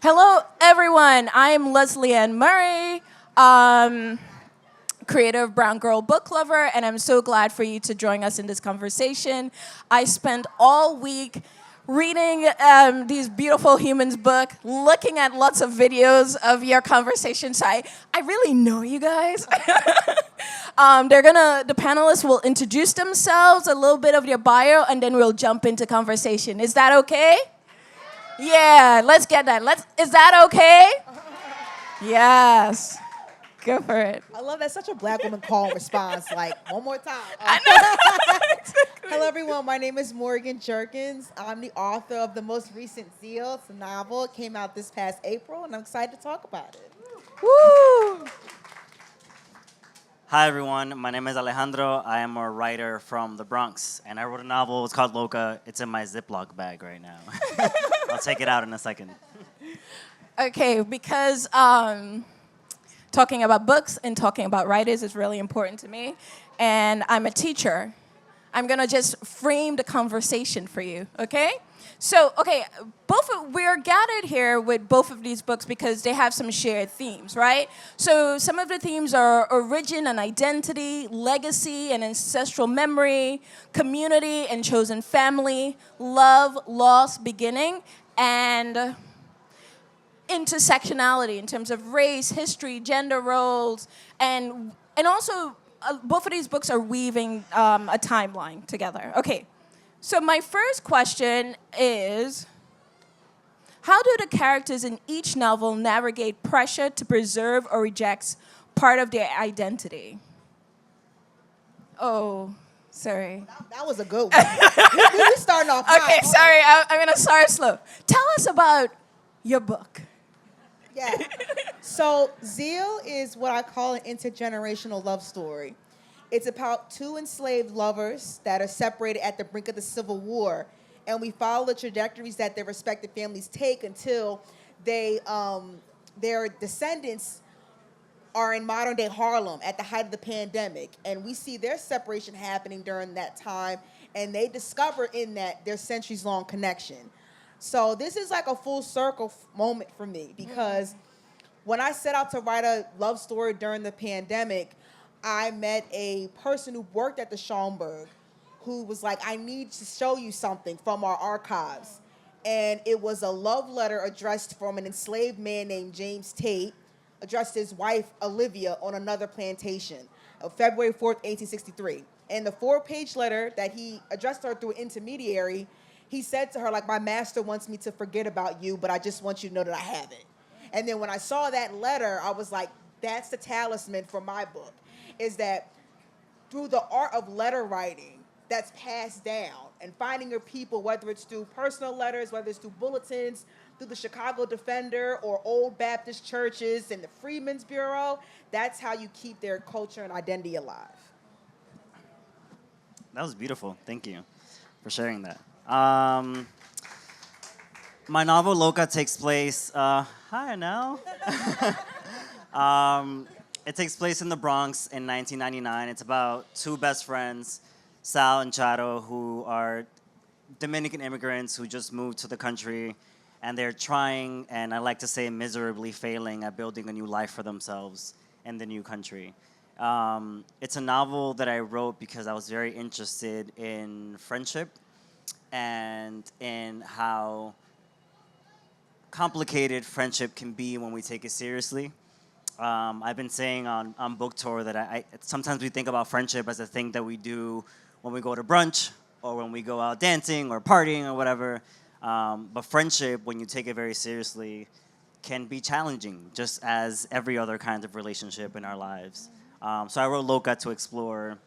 Hello, everyone. I'm Leslie Ann Murray, creator of Brown Girl Book Lover, and I'm so glad for you to join us in this conversation. I spent all week reading these beautiful humans book, looking at lots of videos of your conversations. So I really know you guys. The panelists will introduce themselves, a little bit of their bio, and then we'll jump into conversation. Is that okay? Yeah, let's get that. Is that okay? Yes. Go for it. I love that. Such a black woman call and response. Like, one more time. I know. Hello, everyone. My name is Morgan Jerkins. I'm the author of the most recent Zeal. It's a novel. It came out this past April, and I'm excited to talk about it. Woo! Hi, everyone. My name is Alejandro. I am a writer from the Bronx, and I wrote a novel. It's called Loca. It's in my Ziploc bag right now. I'll take it out in a second. Okay, because talking about books and talking about writers is really important to me, and I'm a teacher. I'm gonna just frame the conversation for you, okay? So, we're gathered here with both of these books because they have some shared themes, right? So some of the themes are origin and identity, legacy and ancestral memory, community and chosen family, love, loss, beginning, and intersectionality in terms of race, history, gender roles, and also both of these books are weaving a timeline together. Okay, so my first question is, how do the characters in each novel navigate pressure to preserve or reject part of their identity? Oh, sorry. That was a good one. we starting off high. Okay, sorry, I'm gonna start slow. Tell us about your book. Yeah. So Zeal is what I call an intergenerational love story. It's about two enslaved lovers that are separated at the brink of the Civil War, and we follow the trajectories that their respective families take until their descendants are in modern-day Harlem at the height of the pandemic, and we see their separation happening during that time, and they discover in that their centuries-long connection. So this is like a full circle moment for me because when I set out to write a love story during the pandemic, I met a person who worked at the Schomburg who was like, I need to show you something from our archives. And it was a love letter addressed from an enslaved man named James Tate, addressed to his wife, Olivia, on another plantation of February 4th, 1863. And the 4-page letter that he addressed her through an intermediary, he said to her, like, my master wants me to forget about you, but I just want you to know that I have it. And then when I saw that letter, I was like, that's the talisman for my book, is that through the art of letter writing that's passed down and finding your people, whether it's through personal letters, whether it's through bulletins, through the Chicago Defender or old Baptist churches and the Freedmen's Bureau, that's how you keep their culture and identity alive. That was beautiful. Thank you for sharing that. My novel Loca takes place. Hi, now. It takes place in the Bronx in 1999. It's about two best friends, Sal and Charo, who are Dominican immigrants who just moved to the country, and they're trying, and I like to say miserably failing, at building a new life for themselves in the new country. It's a novel that I wrote because I was very interested in friendship and in how complicated friendship can be when we take it seriously. I've been saying on book tour that I sometimes we think about friendship as a thing that we do when we go to brunch or when we go out dancing or partying or whatever. But friendship, when you take it very seriously, can be challenging, just as every other kind of relationship in our lives. So I wrote Loca to explore,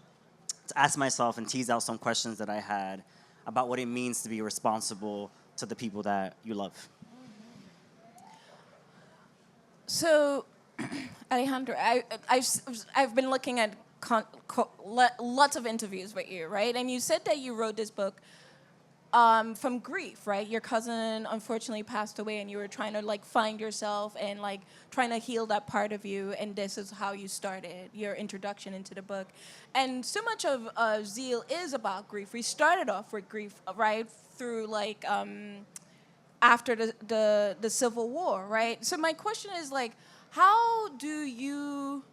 to ask myself and tease out some questions that I had about what it means to be responsible to the people that you love. So, Alejandro, I've been looking at lots of interviews with you, right? And you said that you wrote this book from grief, right? Your cousin unfortunately passed away, and you were trying to like find yourself and like trying to heal that part of you. And this is how you started your introduction into the book. And so much of Zeal is about grief. We started off with grief, right? Through like after the Civil War, right? So my question is like, how do you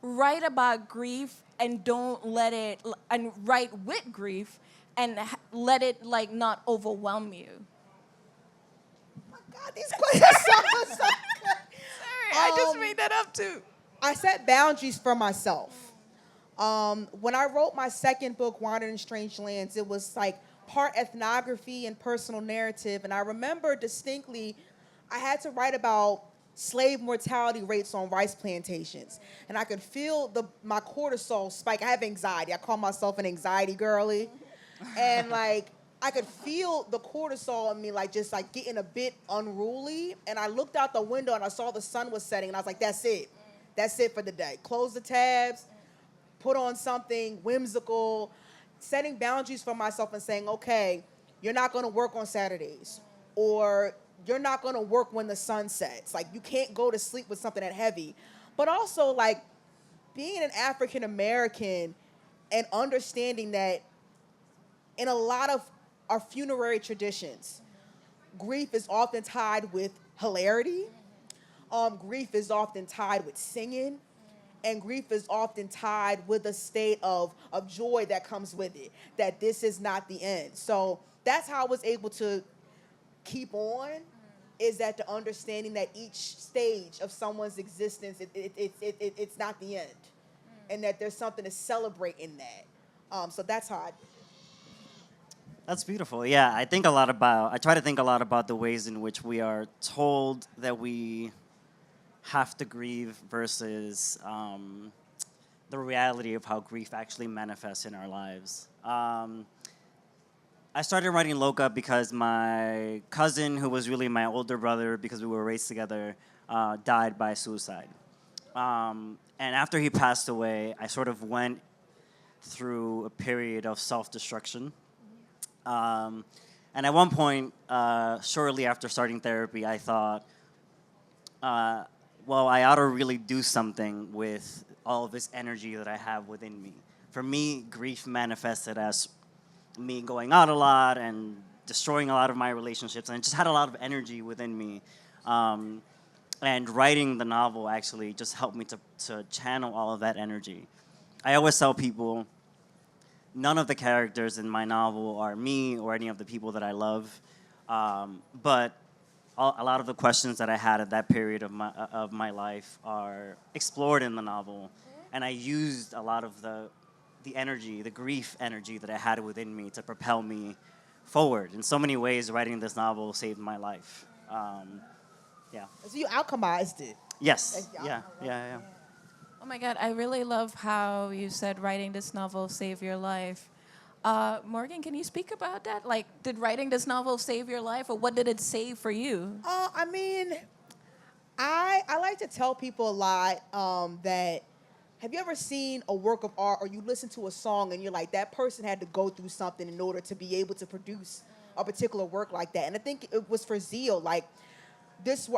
write about grief and don't let it, and write with grief and let it like not overwhelm you? God, these questions are so good. Sorry, I just made that up too. I set boundaries for myself. When I wrote my second book, Wandering in Strange Lands, it was like part ethnography and personal narrative. And I remember distinctly, I had to write about slave mortality rates on rice plantations. And I could feel my cortisol spike. I have anxiety. I call myself an anxiety girly. And like, I could feel the cortisol in me, like just like getting a bit unruly. And I looked out the window and I saw the sun was setting. And I was like, that's it. That's it for the day. Close the tabs, put on something whimsical, setting boundaries for myself and saying, okay, you're not going to work on Saturdays, or you're not going to work when the sun sets. Like, you can't go to sleep with something that heavy. But also, like, being an African American and understanding that in a lot of our funerary traditions, grief is often tied with hilarity. Grief is often tied with singing. And grief is often tied with a state of joy that comes with it, that this is not the end. So that's how I was able to keep on, is that the understanding that each stage of someone's existence, it's not the end. And that there's something to celebrate in that. So that's how I... That's beautiful. Yeah, I try to think a lot about the ways in which we are told that we have to grieve versus the reality of how grief actually manifests in our lives. I started writing Loca because my cousin, who was really my older brother because we were raised together, died by suicide. And after he passed away, I sort of went through a period of self-destruction. And at one point, shortly after starting therapy, I thought, well, I ought to really do something with all of this energy that I have within me. For me, grief manifested as me going out a lot and destroying a lot of my relationships, and it just had a lot of energy within me. And writing the novel actually just helped me to channel all of that energy. I always tell people, none of the characters in my novel are me or any of the people that I love, but a lot of the questions that I had at that period of my life are explored in the novel, and I used a lot of the energy, the grief energy that I had within me to propel me forward. In so many ways, writing this novel saved my life. Yeah. So you alchemized it. Yes. Yeah. Oh my God, I really love how you said writing this novel saved your life. Morgan, can you speak about that? Like, did writing this novel save your life, or what did it save for you? I mean, I like to tell people a lot that, have you ever seen a work of art, or you listen to a song and you're like, that person had to go through something in order to be able to produce a particular work like that? And I think it was for Zeal. Like,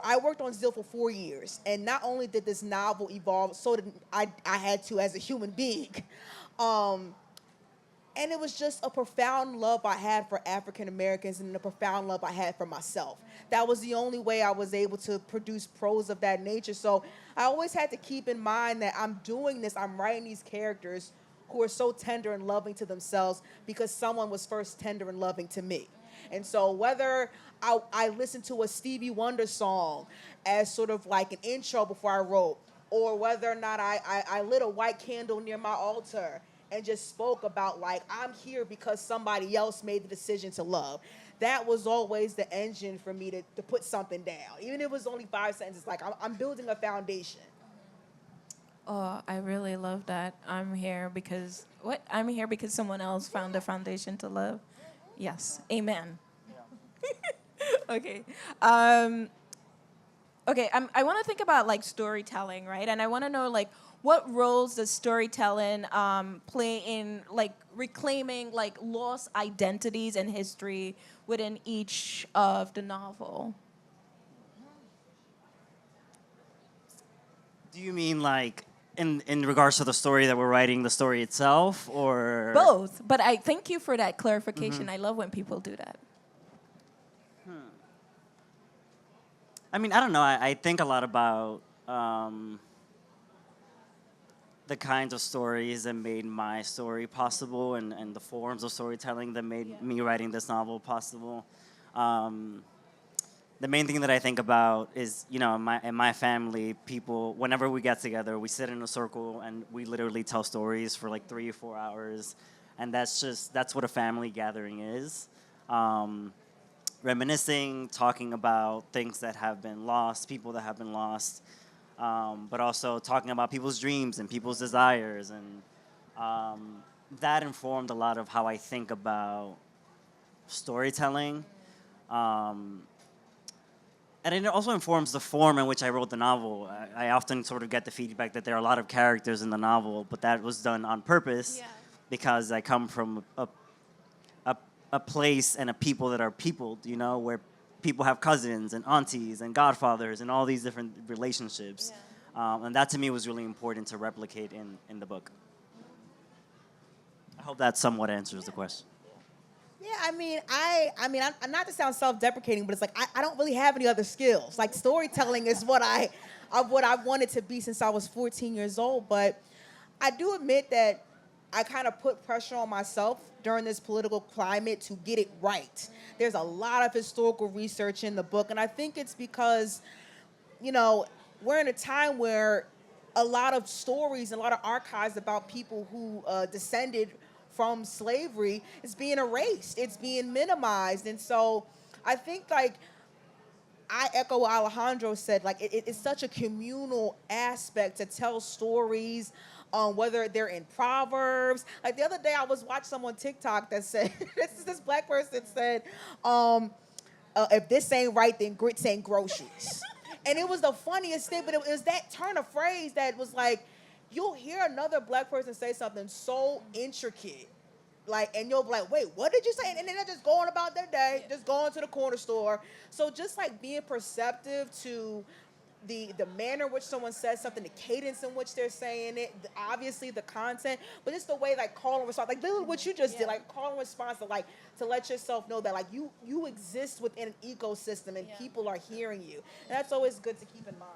I worked on Zeal for 4 years, and not only did this novel evolve, so did I had to as a human being. And it was just a profound love I had for African Americans, and a profound love I had for myself. That was the only way I was able to produce prose of that nature. So I always had to keep in mind that I'm doing this, I'm writing these characters who are so tender and loving to themselves because someone was first tender and loving to me. And so whether I listened to a Stevie Wonder song as sort of like an intro before I wrote, or whether or not I lit a white candle near my altar and just spoke about, like, I'm here because somebody else made the decision to love. That was always the engine for me to put something down. Even if it was only 5 sentences, like, I'm building a foundation. Oh, I really love that. I'm here because someone else found a foundation to love. Yes, amen. Yeah. Okay. I want to think about, like, storytelling, right? And I want to know, like, what roles does storytelling play in, like, reclaiming, like, lost identities and history within each of the novel? Do you mean like in regards to the story that we're writing, the story itself, or Both, but I thank you for that clarification. I love when people do that. I mean, I don't know. I think a lot about the kinds of stories that made my story possible, and the forms of storytelling that made me writing this novel possible. Um, the main thing that I think about is, in my family, people, whenever we get together, we sit in a circle and we literally tell stories for like 3 or 4 hours. And that's what a family gathering is. Reminiscing, talking about things that have been lost, people that have been lost, but also talking about people's dreams and people's desires. And that informed a lot of how I think about storytelling. And it also informs the form in which I wrote the novel. I often sort of get the feedback that there are a lot of characters in the novel, but that was done on purpose because I come from a place and a people that are peopled, where people have cousins and aunties and godfathers and all these different relationships. And that to me was really important to replicate in the book. I hope that somewhat answers the question. Yeah, I'm not to sound self-deprecating, but it's like I don't really have any other skills. Like storytelling is what I wanted to be since I was 14 years old. But I do admit that I kind of put pressure on myself during this political climate to get it right. There's a lot of historical research in the book, and I think it's because, we're in a time where a lot of stories and a lot of archives about people who descended from slavery is being erased. It's being minimized. And so I think, like, I echo what Alejandro said. Like, it's such a communal aspect to tell stories, whether they're in Proverbs. Like, the other day I was watching someone TikTok that said, this black person said, if this ain't right, then grits ain't groceries. And it was the funniest thing, but it was that turn of phrase that was like, you'll hear another black person say something so intricate, like, and you'll be like, wait, what did you say? And then they're just going about their day, just going to the corner store. So just like being perceptive to the manner in which someone says something, the cadence in which they're saying it, obviously the content, but it's the way, like, call and response, like literally what you just did, like call and response, to let yourself know that, like, you exist within an ecosystem and people are hearing you, and that's always good to keep in mind.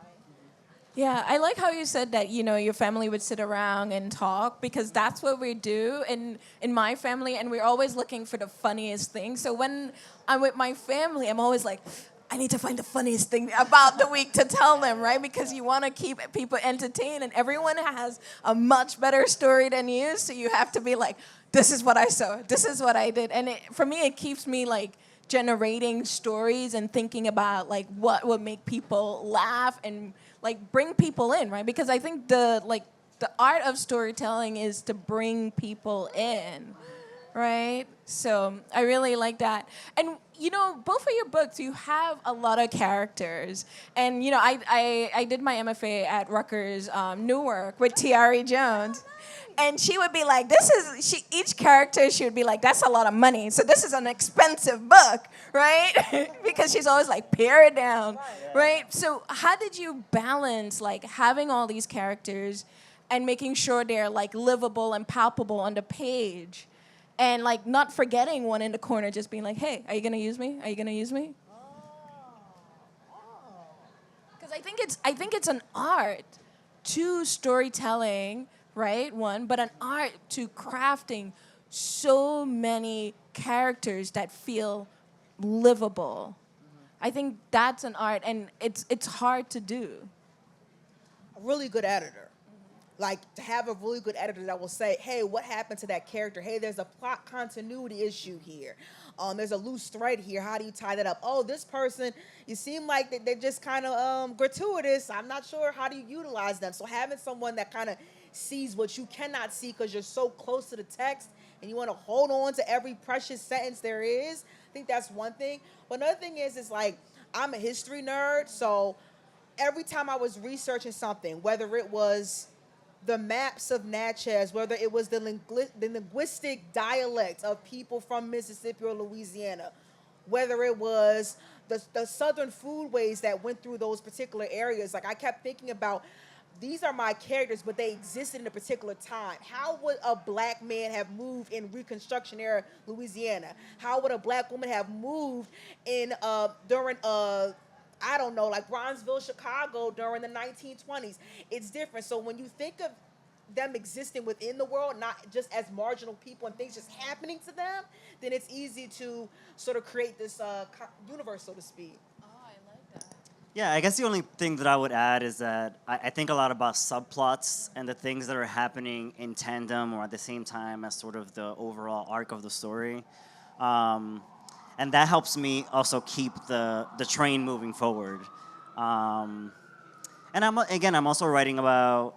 Yeah, I like how you said that, your family would sit around and talk, because that's what we do in my family, and we're always looking for the funniest thing. So when I'm with my family, I'm always like, I need to find the funniest thing about the week to tell them, right? Because you want to keep people entertained, and everyone has a much better story than you, so you have to be like, this is what I saw, this is what I did. And for me, it keeps me, like, generating stories and thinking about, like, what would make people laugh and, like, bring people in, right? Because I think the art of storytelling is to bring people in, right? So I really like that. And, both of your books, you have a lot of characters. And, I did my MFA at Rutgers Newark with Tiare Jones. And she would be like, each character, she would be like, that's a lot of money. So this is an expensive book, right? Because she's always like, pare it down, right? So how did you balance, like, having all these characters and making sure they're, like, livable and palpable on the page, and, like, not forgetting one in the corner, just being like, hey, are you going to use me? Are you going to use me? Because I think it's an art to storytelling, right? One, but an art to crafting so many characters that feel livable. I think that's an art, and it's hard to do. A really good editor. Like, to have a really good editor that will say, hey, what happened to that character? Hey, there's a plot continuity issue here. There's a loose thread here. How do you tie that up? Oh, this person, you seem like they're just kind of gratuitous. I'm not sure. How do you utilize them? So having someone that kind of sees what you cannot see because you're so close to the text and you want to hold on to every precious sentence there is, I think that's one thing. But another thing is like, I'm a history nerd, so every time I was researching something, whether it was the maps of Natchez, whether it was the linguistic dialect of people from Mississippi or Louisiana, whether it was the southern foodways that went through those particular areas, like, I kept thinking about, these are my characters, but they existed in a particular time. How would a black man have moved in Reconstruction era Louisiana? How would a black woman have moved in during I don't know, like Bronzeville, Chicago during the 1920s. It's different. So when you think of them existing within the world, not just as marginal people and things just happening to them, then it's easy to sort of create this universe, so to speak. Yeah, I guess the only thing that I would add is that I think a lot about subplots and the things that are happening in tandem or at the same time as sort of the overall arc of the story. And that helps me also keep the train moving forward. And I'm also writing about,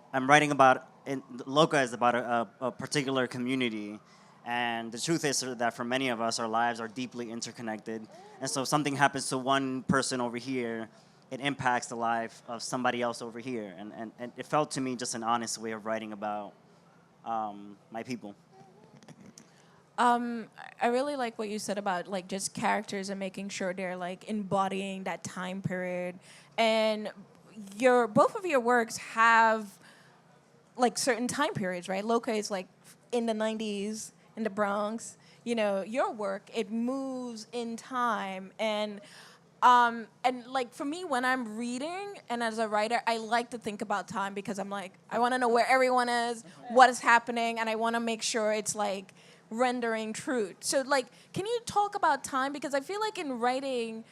Loca is about a particular community. And the truth is that for many of us, our lives are deeply interconnected. And so if something happens to one person over here, it impacts the life of somebody else over here. And it felt to me just an honest way of writing about my people. I really like what you said about like just characters and making sure they're like embodying that time period. And both of your works have like certain time periods, right? Loca is like in the 90s in the Bronx. You know, your work, it moves in time. And like for me, when I'm reading and as a writer, I like to think about time because I'm like, I want to know where everyone is, what is happening, and I want to make sure it's like rendering truth. So like, can you talk about time? Because I feel like in writing,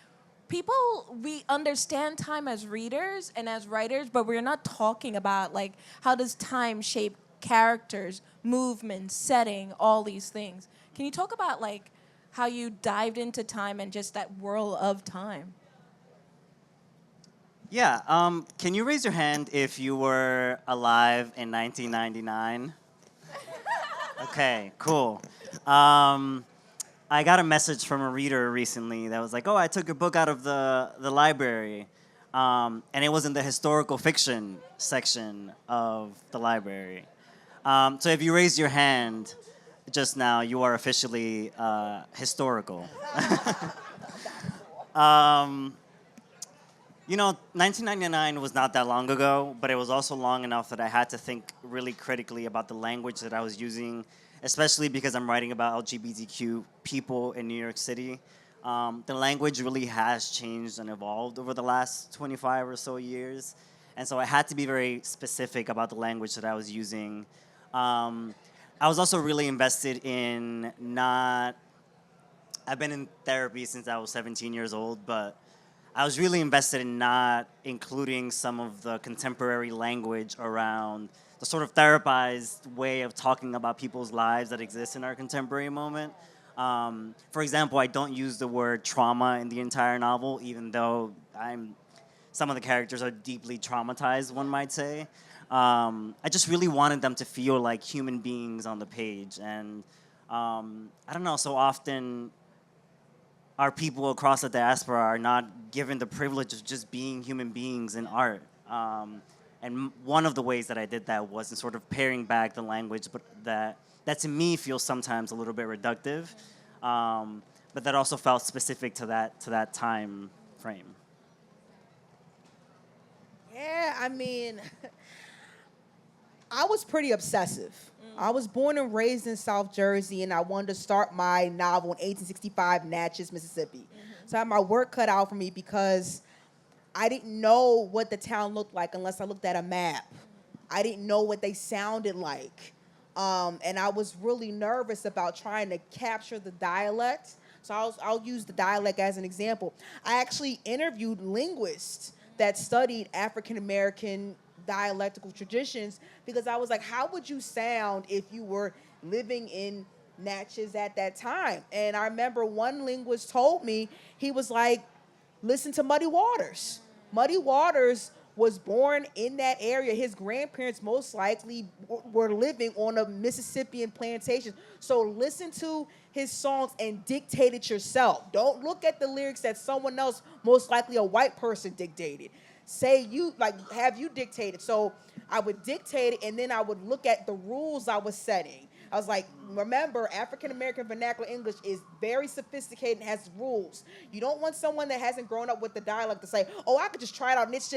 we understand time as readers and as writers, but we're not talking about like how does time shape characters, movements, setting, all these things. Can you talk about like how you dived into time and just that whirl of time? Yeah, can you raise your hand if you were alive in 1999? Okay, cool. I got a message from a reader recently that was like, "Oh, I took your book out of the library," and it was in the historical fiction section of the library. So if you raised your hand just now, you are officially historical. 1999 was not that long ago, but it was also long enough that I had to think really critically about the language that I was using, especially because I'm writing about LGBTQ people in New York City. The language really has changed and evolved over the last 25 or so years. And so I had to be very specific about the language that I was using. I was also really invested in I've been in therapy since I was 17 years old, but I was really invested in not including some of the contemporary language around the sort of therapized way of talking about people's lives that exists in our contemporary moment. For example, I don't use the word trauma in the entire novel, even though some of the characters are deeply traumatized, one might say. I just really wanted them to feel like human beings on the page. And I don't know, so often our people across the diaspora are not given the privilege of just being human beings in art. And one of the ways that I did that was in sort of paring back the language, but that to me feels sometimes a little bit reductive, but that also felt specific to that time frame. Yeah, I mean, I was pretty obsessive. I was born and raised in South Jersey, and I wanted to start my novel in 1865, Natchez, Mississippi. So I had my work cut out for me because I didn't know what the town looked like unless I looked at a map. I didn't know what they sounded like. And I was really nervous about trying to capture the dialect. So I'll use the dialect as an example. I actually interviewed linguists that studied African American dialectical traditions because I was like, how would you sound if you were living in Natchez at that time? And I remember one linguist told me, he was like, listen to Muddy Waters. Muddy Waters was born in that area. His grandparents most likely were living on a Mississippian plantation. So listen to his songs and dictate it yourself. Don't look at the lyrics that someone else, most likely a white person, dictated. Have you dictated. So I would dictate it, and then I would look at the rules I was setting. I was like, remember, African American vernacular English is very sophisticated and has rules. You don't want someone that hasn't grown up with the dialect to say, oh, I could just try it out and it's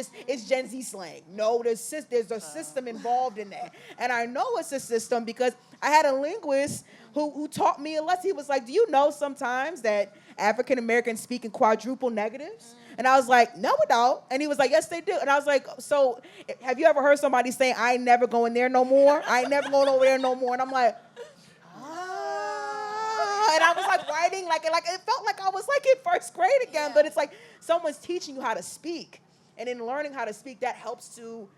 Gen Z slang. No, there's a system involved in that. And I know it's a system because I had a linguist who taught me a lesson. He was like, do you know sometimes that African Americans speak in quadruple negatives? And I was like, no, we don't. And he was like, yes, they do. And I was like, so have you ever heard somebody saying, I ain't never going there no more? I ain't never going over there no more. And I'm like, and I was like writing, like it felt like I was like in first grade again, but it's like someone's teaching you how to speak. And in learning how to speak, that helps to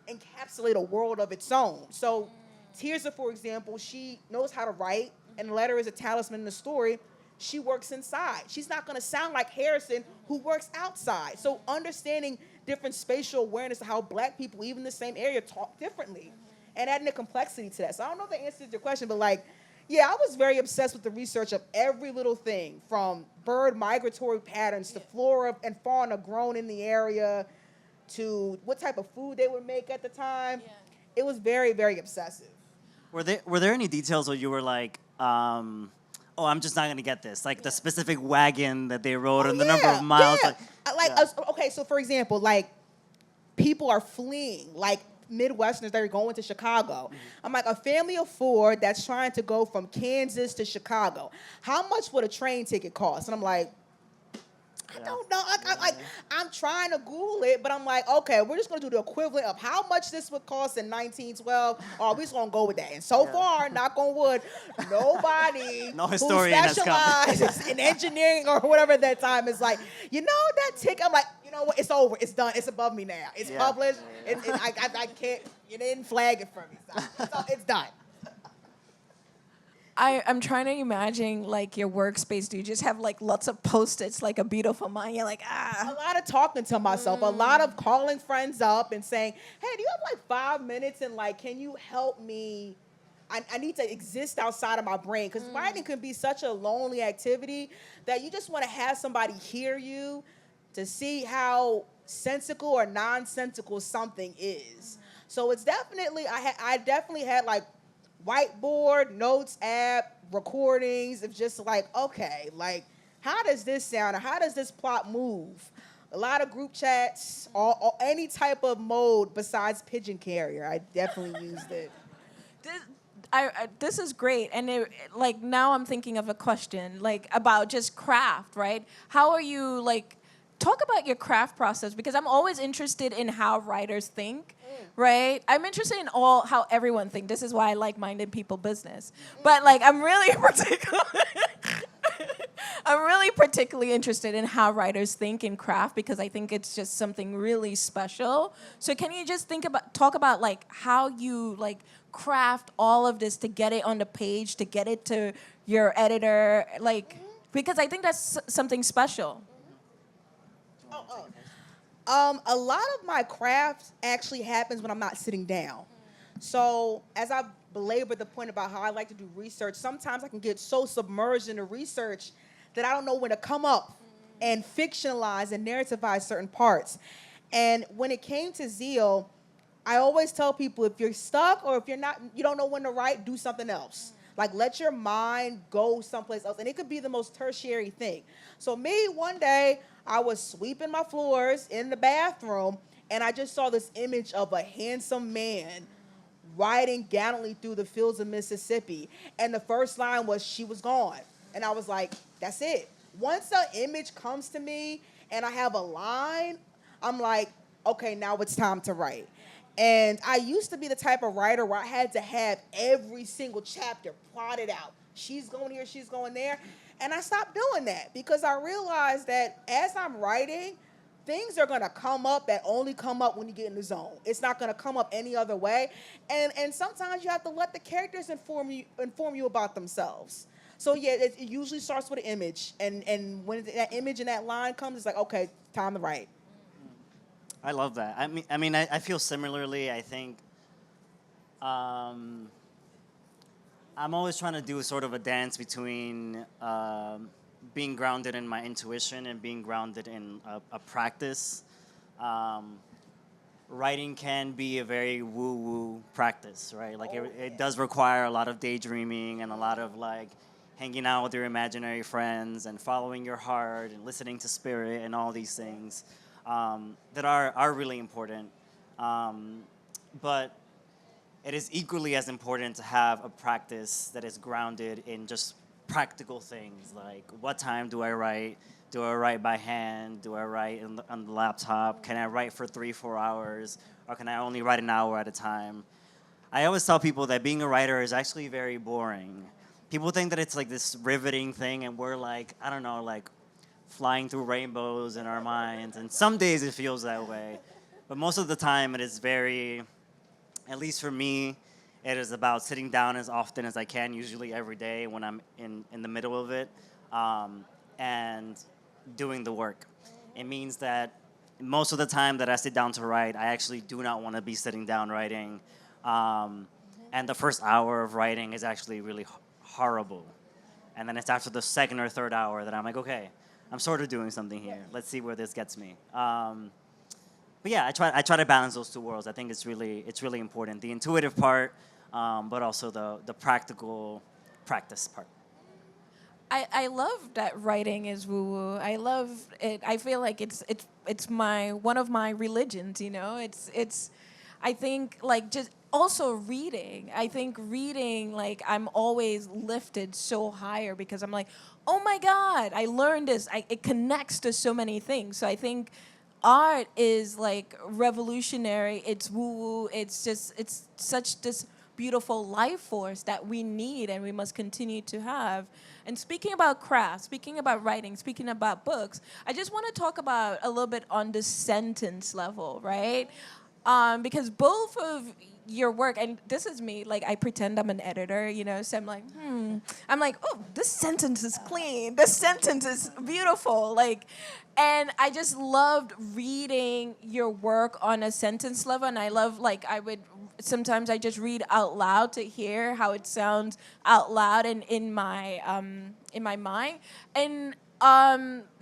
encapsulate a world of its own. So Tirza, for example, she knows how to write, and Letter is a talisman in the story. She works inside. She's not going to sound like Harrison, who works outside. So understanding different spatial awareness of how black people, even in the same area, talk differently, and adding a complexity to that. So I don't know if that answers your question, but like, yeah, I was very obsessed with the research of every little thing, from bird migratory patterns to flora and fauna grown in the area to what type of food they would make at the time. Yeah. It was very, very obsessive. Were there any details where you were like, oh, I'm just not gonna get this, like the specific wagon that they rode and the number of miles? Okay, so for example, like people are fleeing, like Midwesterners that are going to Chicago. I'm like, a family of 4 that's trying to go from Kansas to Chicago. How much would a train ticket cost? And I'm like, I don't know. I'm trying to Google it, but I'm like, okay, we're just going to do the equivalent of how much this would cost in 1912. Oh, we're just going to go with that. And so far, knock on wood, nobody no who specializes in engineering or whatever at that time is like, you know, that ticket. I'm like, you know what? It's over. It's done. It's above me now. It's published. I can't. You didn't flag it for me. So it's done. I'm trying to imagine like your workspace. Do you just have like lots of Post-its, like a beautiful mind? You're like, A lot of talking to myself, a lot of calling friends up and saying, hey, do you have like 5 minutes and like, can you help me? I need to exist outside of my brain, because writing can be such a lonely activity that you just want to have somebody hear you to see how sensical or nonsensical something is. So it's definitely, I definitely had like whiteboard, notes app, recordings of just like, okay, like, how does this sound or how does this plot move? A lot of group chats, or any type of mode besides pigeon carrier. I definitely used it. This is great, and like now I'm thinking of a question like about just craft, right? How are you like? Talk about your craft process, because I'm always interested in how writers think, right? I'm interested in how everyone thinks. This is why I like minding people business. But like I'm really particularly interested in how writers think in craft, because I think it's just something really special. So can you just talk about like how you like craft all of this to get it on the page, to get it to your editor, like, because I think that's something special. A lot of my craft actually happens when I'm not sitting down. So as I belabored the point about how I like to do research, sometimes I can get so submerged in the research that I don't know when to come up and fictionalize and narrativize certain parts. And when it came to Zeal, I always tell people, if you're stuck or if you don't know when to write, do something else. Like, let your mind go someplace else. And it could be the most tertiary thing. So me, one day, I was sweeping my floors in the bathroom, and I just saw this image of a handsome man riding gallantly through the fields of Mississippi. And the first line was, she was gone. And I was like, that's it. Once an image comes to me and I have a line, I'm like, okay, now it's time to write. And I used to be the type of writer where I had to have every single chapter plotted out. She's going here, she's going there. And I stopped doing that, because I realized that as I'm writing, things are going to come up that only come up when you get in the zone. It's not going to come up any other way. And sometimes you have to let the characters inform you about themselves. So yeah, it usually starts with an image. And when that image and that line comes, it's like, okay, time to write. I love that. I mean, I feel similarly. I think I'm always trying to do sort of a dance between being grounded in my intuition and being grounded in a practice. Writing can be a very woo-woo practice, right? Like it does require a lot of daydreaming and a lot of like hanging out with your imaginary friends and following your heart and listening to spirit and all these things that are really important. But it is equally as important to have a practice that is grounded in just practical things like what time do I write? Do I write by hand? Do I write on the laptop? Can I write for 3-4 hours? Or can I only write an hour at a time? I always tell people that being a writer is actually very boring. People think that it's like this riveting thing, and we're like, I don't know, like flying through rainbows in our minds. And some days it feels that way. But most of the time it is very, at least for me, it is about sitting down as often as I can, usually every day when I'm in the middle of it, and doing the work. It means that most of the time that I sit down to write, I actually do not want to be sitting down writing. And the first hour of writing is actually really horrible. And then it's after the second or third hour that I'm like, okay, I'm sort of doing something here. Let's see where this gets me. But yeah, I try to balance those two worlds. I think it's really important. The intuitive part, but also the practical practice part. I love that writing is woo woo. I love it. I feel like it's my one of my religions. You know, it's. I think like just also reading. I think reading like I'm always lifted so higher because I'm like, oh my God, I learned this. It connects to so many things. So I think art is like revolutionary. It's woo woo. It's such this beautiful life force that we need and we must continue to have. And speaking about craft, speaking about writing, speaking about books, I just want to talk about a little bit on the sentence level, right? Because both of your work, and this is me, like I pretend I'm an editor, you know, so I'm like, I'm like, oh, this sentence is clean, this sentence is beautiful, like, and I just loved reading your work on a sentence level, and I love, like, sometimes I just read out loud to hear how it sounds out loud and in my mind, and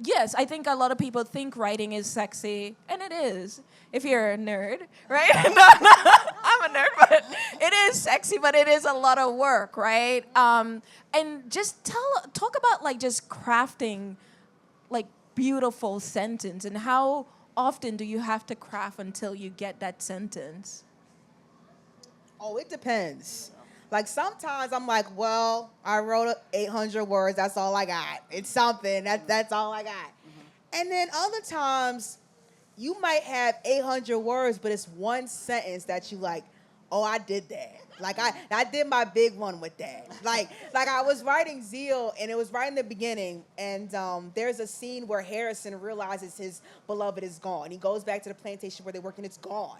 yes, I think a lot of people think writing is sexy, and it is. If you're a nerd, right? No, I'm a nerd, but it is sexy, but it is a lot of work, right? And just talk about like just crafting like beautiful sentence, and how often do you have to craft until you get that sentence? Oh, it depends. Like sometimes I'm like, well, I wrote 800 words. That's all I got. It's something. That's all I got. And then other times, you might have 800 words, but it's one sentence that you like, oh, I did that. Like I did my big one with that. Like I was writing Zeal, and it was right in the beginning, and there's a scene where Harrison realizes his beloved is gone. He goes back to the plantation where they work, and it's gone.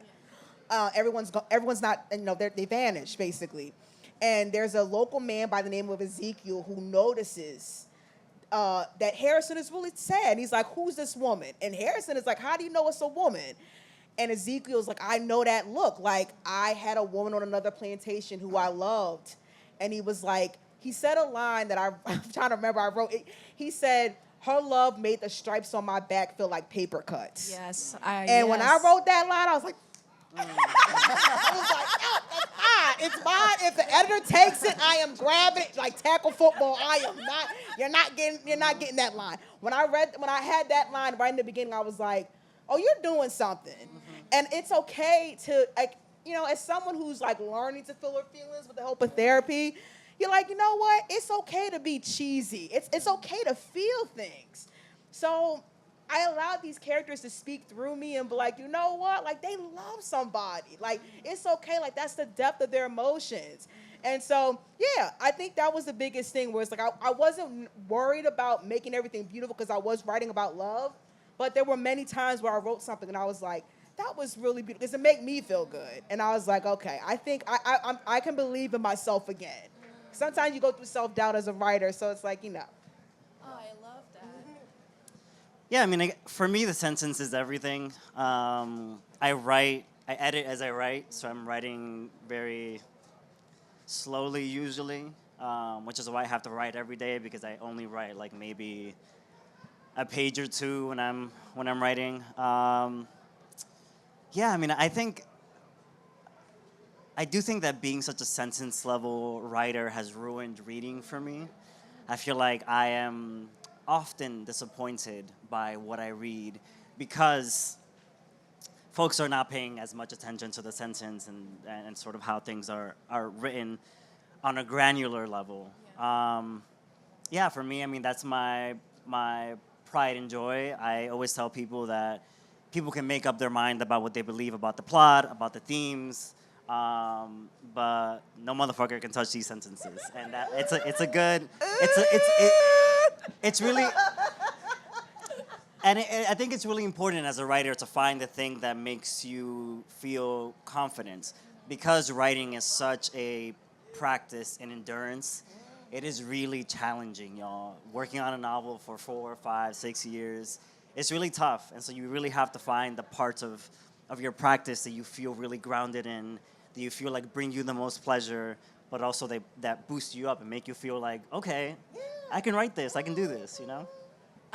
Everyone's not, you know, they vanished basically. And there's a local man by the name of Ezekiel who notices that Harrison is really sad. He's like, who's this woman? And Harrison is like, how do you know it's a woman? And Ezekiel's like, I know that look. Like, I had a woman on another plantation who I loved. And he was like, he said a line that I'm trying to remember. I wrote it. He said, her love made the stripes on my back feel like paper cuts. Yes. And when I wrote that line, I was like, I was like, no, that's mine. It's mine. If the editor takes it, I am grabbing it like tackle football. I am not. You're not getting that line. When I had that line right in the beginning, I was like, oh, you're doing something. And it's okay to, like, you know, as someone who's like learning to feel her feelings with the help of therapy, you're like, you know what? It's okay to be cheesy. It's okay to feel things. So I allowed these characters to speak through me and be like, you know what? Like, they love somebody. Like, it's okay. Like, that's the depth of their emotions. And so, yeah, I think that was the biggest thing, where it's like I wasn't worried about making everything beautiful because I was writing about love, but there were many times where I wrote something and I was like, that was really beautiful because it made me feel good. And I was like, okay, I think I can believe in myself again. Sometimes you go through self-doubt as a writer, so it's like, you know. Oh, I love that. Yeah, I mean, for me, the sentence is everything. I edit as I write, so I'm writing very slowly usually, which is why I have to write every day, because I only write like maybe a page or two when I'm writing. Yeah, I mean, I do think that being such a sentence level writer has ruined reading for me. I feel like I am often disappointed by what I read because folks are not paying as much attention to the sentence and sort of how things are written on a granular level. Yeah, for me, I mean, that's my pride and joy. I always tell people that people can make up their mind about what they believe about the plot, about the themes, but no motherfucker can touch these sentences. And that it's really. And I think it's really important as a writer to find the thing that makes you feel confident. Because writing is such a practice in endurance, it is really challenging, y'all. Working on a novel for 4, 5, 6 years, it's really tough. And so you really have to find the parts of your practice that you feel really grounded in, that you feel like bring you the most pleasure, but also that boost you up and make you feel like, okay, I can write this, I can do this, you know?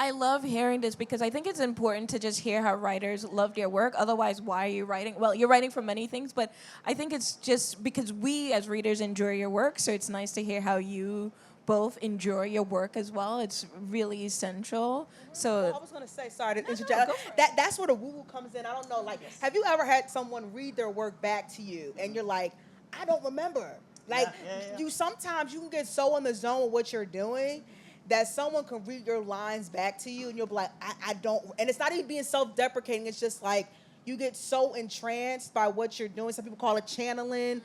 I love hearing this because I think it's important to just hear how writers love their work. Otherwise, why are you writing? Well, you're writing for many things, but I think it's just because we as readers enjoy your work, so it's nice to hear how you both enjoy your work as well. It's really essential. So I was gonna say, sorry to interject. That's where the woo-woo comes in. I don't know, like, have you ever had someone read their work back to you and you're like, I don't remember. Like, you sometimes you can get so in the zone with what you're doing that someone can read your lines back to you and you'll be like, I don't, and it's not even being self-deprecating, it's just like, you get so entranced by what you're doing. Some people call it channeling,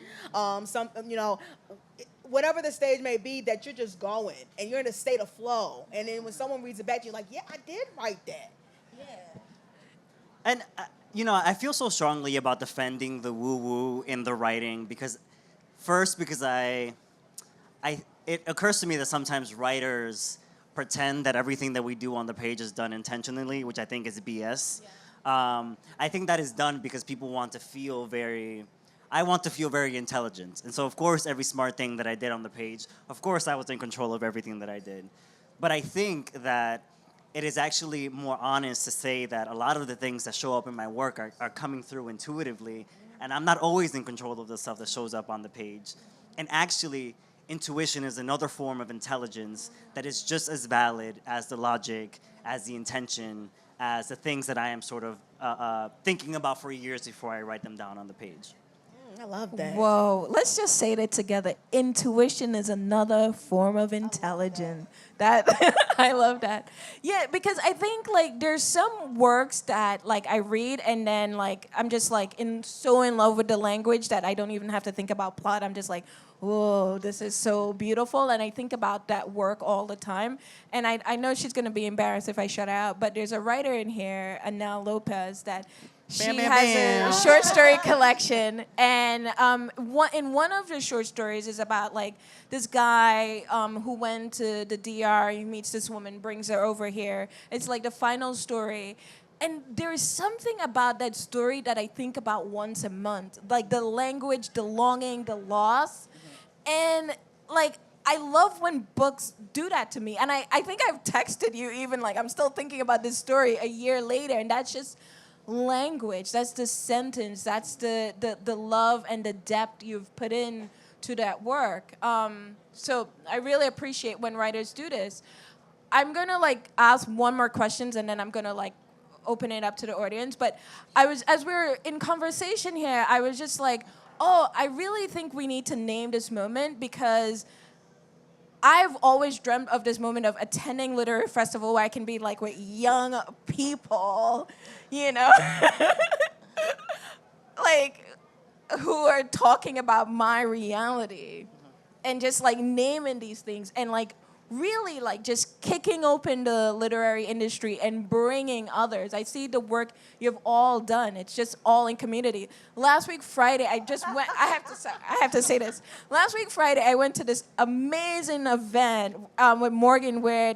whatever the stage may be, that you're just going and you're in a state of flow. And then when someone reads it back to you, like, yeah, I did write that. Yeah. And, I feel so strongly about defending the woo-woo in the writing because it occurs to me that sometimes writers pretend that everything that we do on the page is done intentionally, which I think is BS. Yeah. I think that is done because people want to feel very intelligent. And so, of course, every smart thing that I did on the page, of course, I was in control of everything that I did. But I think that it is actually more honest to say that a lot of the things that show up in my work are coming through intuitively, and I'm not always in control of the stuff that shows up on the page. And actually, intuition is another form of intelligence that is just as valid as the logic, as the intention, as the things that I am sort of thinking about for years before I write them down on the page. I love that. Whoa, let's just say that together. Intuition is another form of intelligence. That I love that. Yeah, because I think like there's some works that like I read and then like I'm just like so in love with the language that I don't even have to think about plot. I'm just like, whoa, this is so beautiful. And I think about that work all the time. And I know she's going to be embarrassed if I shut her out, but there's a writer in here, Anel Lopez, that she has a short story collection. And in one of the short stories is about like this guy who went to the DR, he meets this woman, brings her over here. It's like the final story. And there is something about that story that I think about once a month, like the language, the longing, the loss. And like, I love when books do that to me. And I think I've texted you even, like, I'm still thinking about this story a year later. And that's just language. That's the sentence. That's the love and the depth you've put in to that work. So I really appreciate when writers do this. I'm going to, like, ask one more questions, and then I'm going to, like, open it up to the audience. But as we were in conversation here, I was just like, oh, I really think we need to name this moment because I've always dreamt of this moment of attending literary festival where I can be like with young people, you know, like who are talking about my reality and just like naming these things and like really like just kicking open the literary industry and bringing others. I see the work you've all done. It's just all in community. Last week, Friday, I just went, I have to say this. Last week, Friday, I went to this amazing event with Morgan where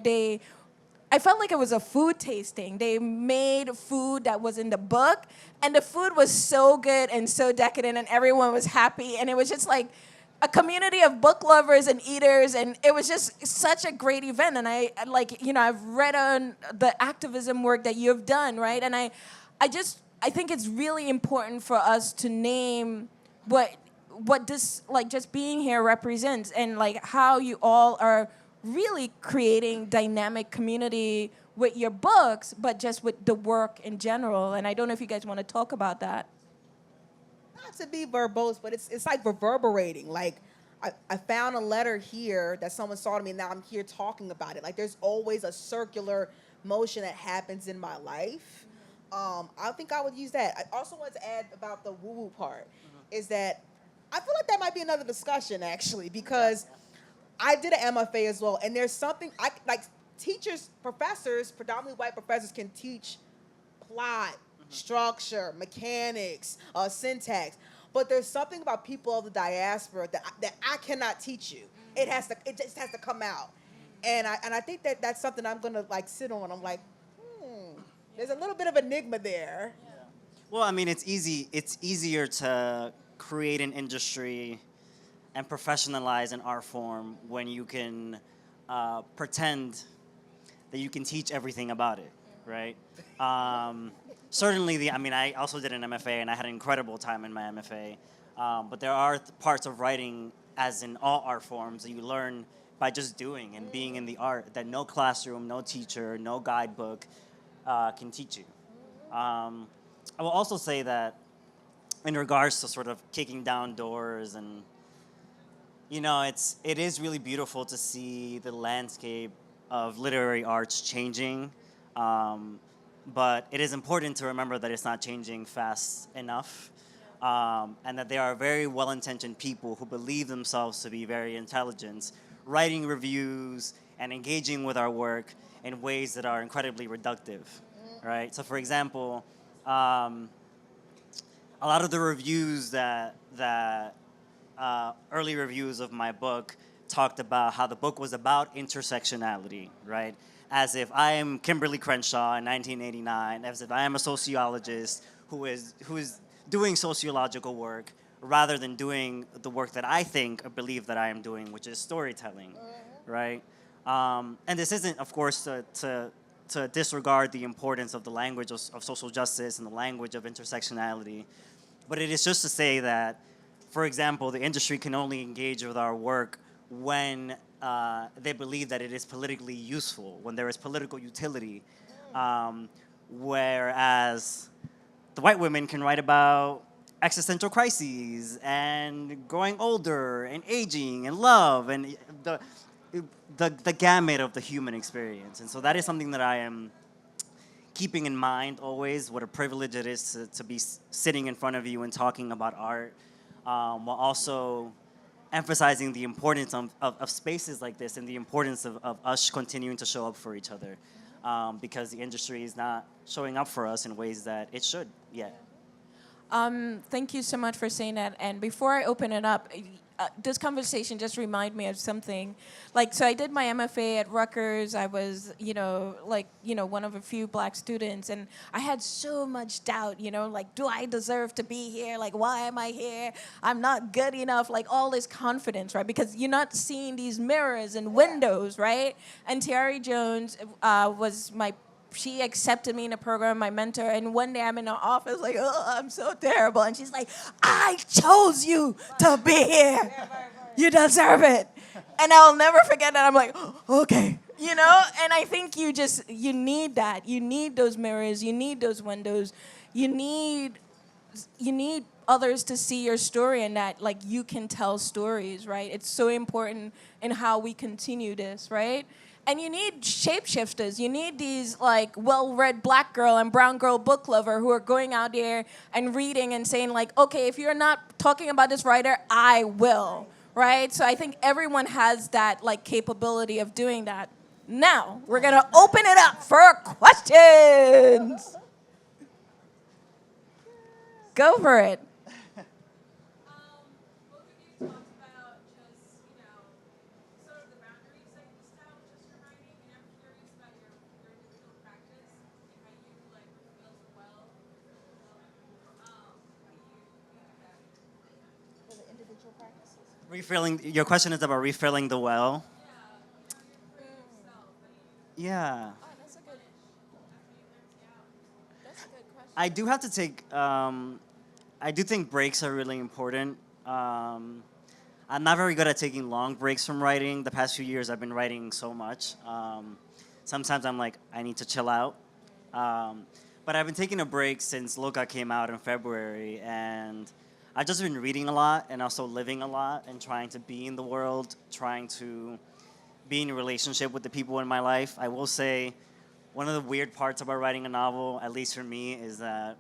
I felt like it was a food tasting. They made food that was in the book, and the food was so good and so decadent, and everyone was happy, and it was just like a community of book lovers and eaters, and it was just such a great event. And I've read on the activism work that you've done, right? And I think it's really important for us to name what this, like, just being here represents, and like how you all are really creating dynamic community with your books, but just with the work in general. And I don't know if you guys want to talk about that. Not to be verbose, but it's like reverberating. Like I found a letter here that someone saw to me, and now I'm here talking about it. Like there's always a circular motion that happens in my life. I think I would use that. I also wanted to add about the woo-woo part, is that I feel like that might be another discussion actually, because I did an MFA as well, and there's something like teachers, professors, predominantly white professors, can teach plot, structure, mechanics, syntax. But there's something about people of the diaspora that I cannot teach you. It just has to come out. And I think that's something I'm gonna like sit on. I'm like, there's a little bit of enigma there. Yeah. Well, I mean, it's easy. It's easier to create an industry and professionalize an art form when you can pretend that you can teach everything about it, right? Certainly, I also did an MFA, and I had an incredible time in my MFA. But there are parts of writing, as in all art forms, that you learn by just doing and being in the art, that no classroom, no teacher, no guidebook can teach you. I will also say that in regards to sort of kicking down doors, and it is really beautiful to see the landscape of literary arts changing. But it is important to remember that it's not changing fast enough, and that there are very well-intentioned people who believe themselves to be very intelligent, writing reviews and engaging with our work in ways that are incredibly reductive, right? So, for example, a lot of the reviews that early reviews of my book talked about how the book was about intersectionality, right? As if I am Kimberly Crenshaw in 1989, as if I am a sociologist who is doing sociological work rather than doing the work that I think or believe that I am doing, which is storytelling, right? And this isn't, of course, to disregard the importance of the language of social justice and the language of intersectionality, but it is just to say that, for example, the industry can only engage with our work when they believe that it is politically useful, when there is political utility, whereas the white women can write about existential crises and growing older and aging and love and the gamut of the human experience. And so that is something that I am keeping in mind always, what a privilege it is to be sitting in front of you and talking about art, while also emphasizing the importance of spaces like this and the importance of us continuing to show up for each other, because the industry is not showing up for us in ways that it should yet. Thank you so much for saying that. And before I open it up, this conversation just reminded me of something. So I did my MFA at Rutgers. I was, one of a few black students. And I had so much doubt, do I deserve to be here? Why am I here? I'm not good enough. All this confidence, right? Because you're not seeing these mirrors and windows, right? And Tiari Jones she accepted me in the program, my mentor, and one day I'm in her office I'm so terrible. And she's like, I chose you to be here. You deserve it. And I'll never forget that. I'm like, okay. And I think you need that. You need those mirrors. You need those windows. You need others to see your story, and that you can tell stories, right? It's so important in how we continue this, right? And you need shapeshifters. You need these well-read black girl and brown girl book lover who are going out there and reading and saying okay, if you're not talking about this writer, I will, right? So I think everyone has that capability of doing that. Now we're gonna open it up for questions. Go for it. Your question is about refilling the well? Yeah. Oh, that's a good question. I do have to take, I do think breaks are really important. I'm not very good at taking long breaks from writing. The past few years I've been writing so much. Sometimes I'm like, I need to chill out. But I've been taking a break since Loca came out in February, and I've just been reading a lot and also living a lot and trying to be in the world, trying to be in a relationship with the people in my life. I will say one of the weird parts about writing a novel, at least for me, is that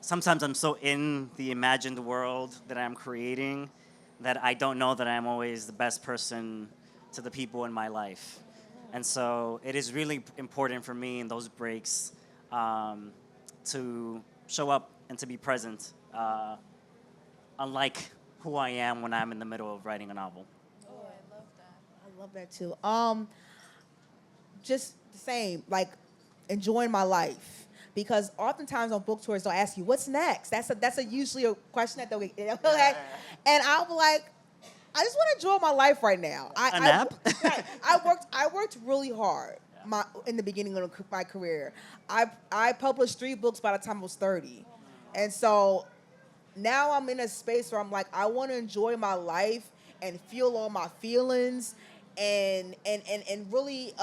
sometimes I'm so in the imagined world that I'm creating that I don't know that I'm always the best person to the people in my life. And so it is really important for me in those breaks to show up and to be present, unlike who I am when I'm in the middle of writing a novel. Oh, I love that. I love that too. Just the same, like enjoying my life. Because oftentimes on book tours they'll ask you, "What's next?" That's usually a question that they'll get. And I'll be like, I just want to enjoy my life right now. A nap? I worked really hard in the beginning of my career. I published 3 books by the time I was 30. And so now I'm in a space where I'm like, I want to enjoy my life and feel all my feelings and really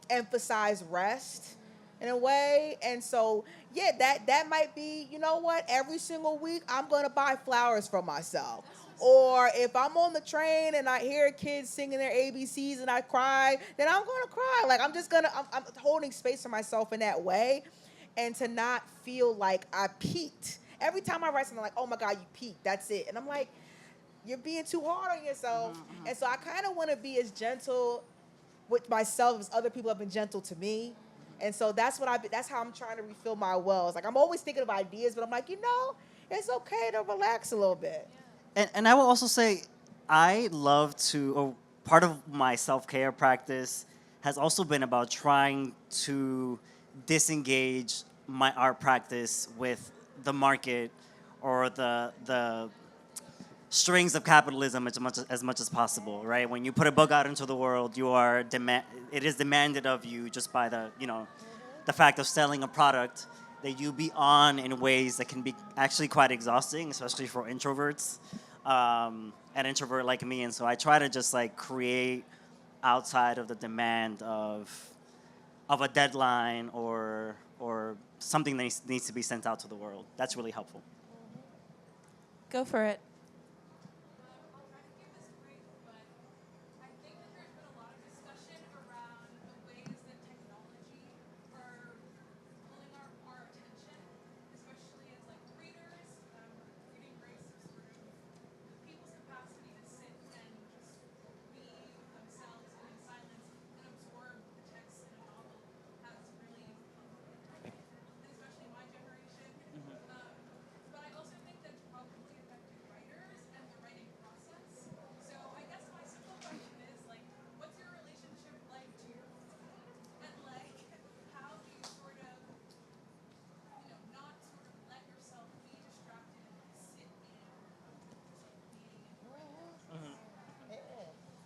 emphasize rest in a way. And so, yeah, that might be, you know what, every single week I'm going to buy flowers for myself. Or if I'm on the train and I hear kids singing their ABCs and I cry, then I'm going to cry. Like, I'm holding space for myself in that way. And to not feel like I peaked. Every time I write something, like, oh my God, you peaked, that's it. And I'm like, you're being too hard on yourself. Mm-hmm. And so I kind of want to be as gentle with myself as other people have been gentle to me. And so that's how I'm trying to refill my wells. Like, I'm always thinking of ideas, but I'm like, it's okay to relax a little bit. And I will also say, I love or part of my self-care practice has also been about trying to disengage my art practice with the market or the strings of capitalism as much as possible, right? When you put a book out into the world, it is demanded of you just by the fact of selling a product that you be on in ways that can be actually quite exhausting, especially for introverts, an introvert like me. And so I try to just like create outside of the demand of a deadline or something that needs to be sent out to the world. That's really helpful. Go for it.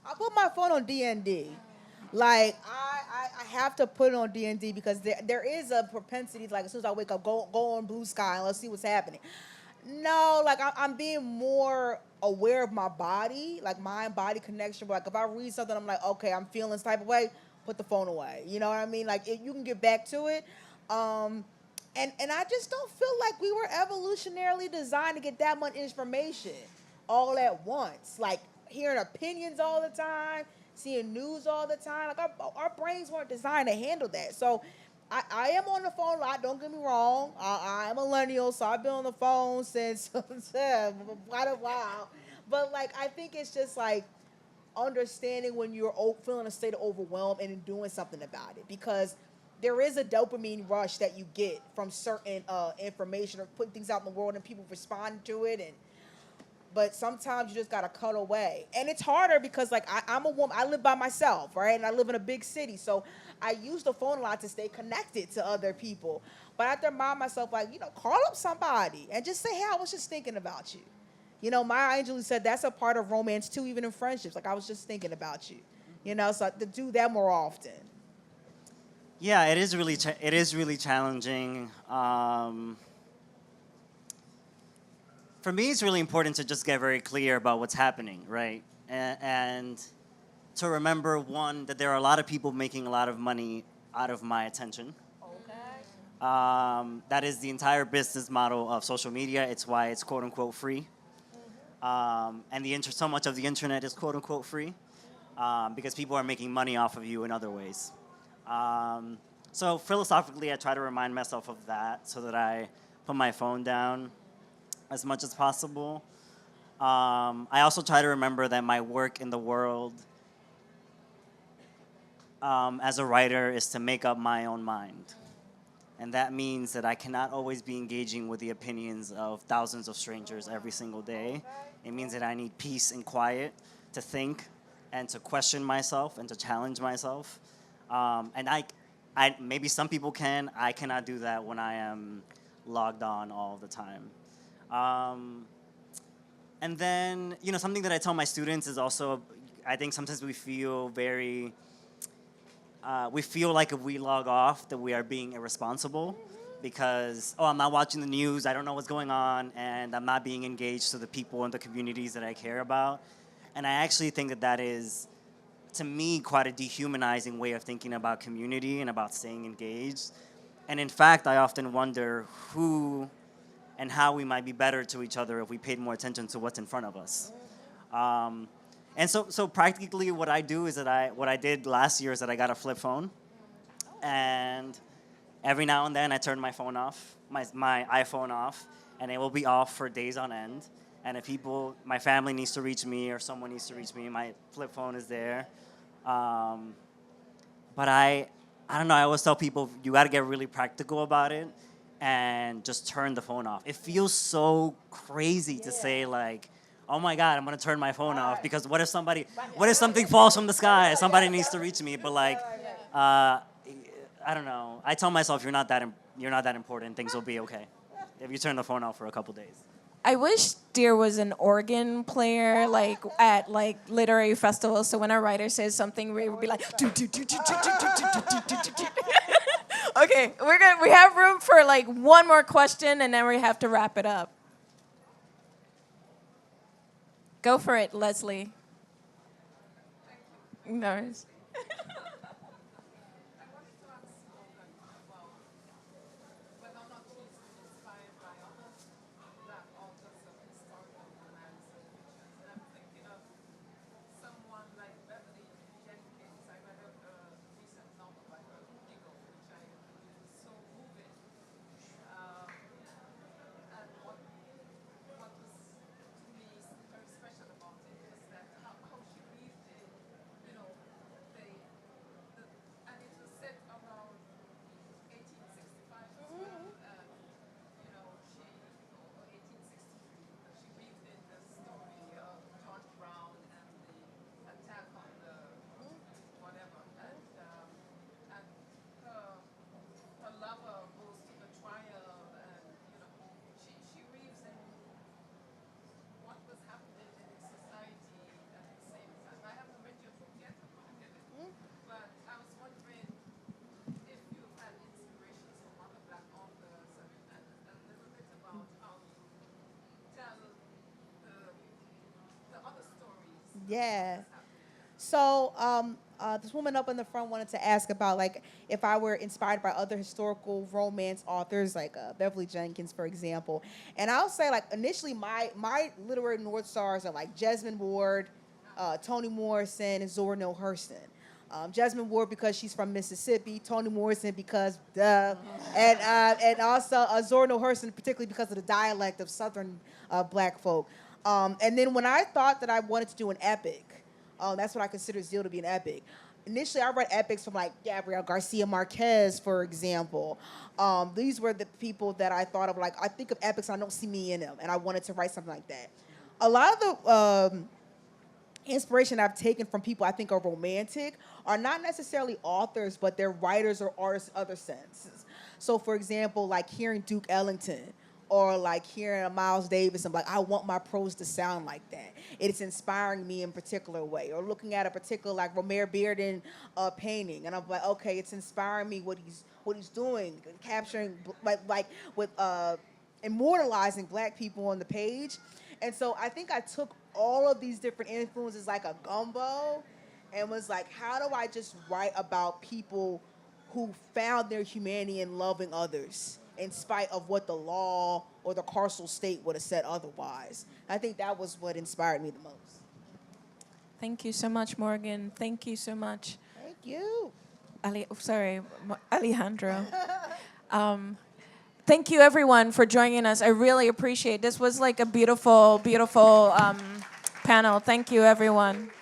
I put my phone on DND. Like I have to put it on DND because there is a propensity to, like, as soon as I wake up, go on Blue Sky and let's see what's happening. No, like I'm being more aware of my body, like mind body connection. But like if I read something, I'm like, okay, I'm feeling this type of way. Put the phone away. You know what I mean? Like you can get back to it. And I just don't feel like we were evolutionarily designed to get that much information all at once. Like hearing opinions all the time, seeing news all the time. Like our brains weren't designed to handle that. So I am on the phone a lot. Don't get me wrong. I am a millennial, so I've been on the phone since quite a while. But like I think it's just like understanding when you're feeling a state of overwhelm and doing something about it, because there is a dopamine rush that you get from certain information or putting things out in the world and people respond to it. But sometimes you just gotta cut away, and it's harder because like I'm a woman. I live by myself, right, and I live in a big city, so I use the phone a lot to stay connected to other people. But I have to remind myself, like, call up somebody and just say, hey, I was just thinking about you. Maya Angelou said that's a part of romance too, even in friendships. Like, I was just thinking about you. So to do that more often. Yeah, it is really challenging. For me, it's really important to just get very clear about what's happening, right? And to remember, one, that there are a lot of people making a lot of money out of my attention. That is the entire business model of social media. It's why it's quote unquote free. And so much of the internet is quote unquote free because people are making money off of you in other ways. So philosophically, I try to remind myself of that so that I put my phone down as much as possible. I also try to remember that my work in the world as a writer is to make up my own mind. And that means that I cannot always be engaging with the opinions of thousands of strangers every single day. It means that I need peace and quiet to think and to question myself and to challenge myself. And I maybe some people can. I cannot do that when I am logged on all the time. And then, something that I tell my students is also, I think sometimes we feel like if we log off that we are being irresponsible because, I'm not watching the news, I don't know what's going on, and I'm not being engaged to the people and the communities that I care about. And I actually think that is, to me, quite a dehumanizing way of thinking about community and about staying engaged. And in fact, I often wonder who and how we might be better to each other if we paid more attention to what's in front of us. And so practically what I do is what I did last year is that I got a flip phone. And every now and then I turn my phone off, my iPhone off, and it will be off for days on end. And if my family needs to reach me or someone needs to reach me, my flip phone is there. But I don't know, I always tell people you got to get really practical about it and just turn the phone off. It feels so crazy to say like, oh my God, I'm gonna turn my phone off because what if something falls from the sky? Somebody needs to reach me. But like, I don't know. I tell myself you're not that important. Things will be okay if you turn the phone off for a couple days. I wish Dear was an organ player, like at like literary festivals. So when a writer says something, we would be like, okay, we have room for like one more question, and then we have to wrap it up. Go for it, Leslie. No. Yeah. So this woman up in the front wanted to ask about like if I were inspired by other historical romance authors like Beverly Jenkins, for example. And I'll say like initially my literary North Stars are like Jesmyn Ward, Toni Morrison, and Zora Neale Hurston. Jesmyn Ward because she's from Mississippi, Toni Morrison because duh, and also Zora Neale Hurston particularly because of the dialect of Southern Black folk. And then when I thought that I wanted to do an epic, that's what I consider Zeal to be an epic. Initially, I read epics from like Gabriel Garcia Marquez, for example. These were the people that I thought of. Like I think of epics, and I don't see me in them, and I wanted to write something like that. A lot of the inspiration I've taken from people I think are romantic are not necessarily authors, but they're writers or artists in other senses. So, for example, like hearing Duke Ellington or like hearing a Miles Davis, I'm like, I want my prose to sound like that. It's inspiring me in a particular way. Or looking at a particular like Romare Bearden painting, and I'm like, okay, it's inspiring me what he's doing, capturing like with immortalizing Black people on the page. And so I think I took all of these different influences like a gumbo and was like, how do I just write about people who found their humanity in loving others in spite of what the law or the carceral state would have said otherwise? I think that was what inspired me the most. Thank you so much, Morgan. Thank you so much. Thank you. Alejandro. Thank you, everyone, for joining us. I really appreciate it. This was like a beautiful, beautiful panel. Thank you, everyone.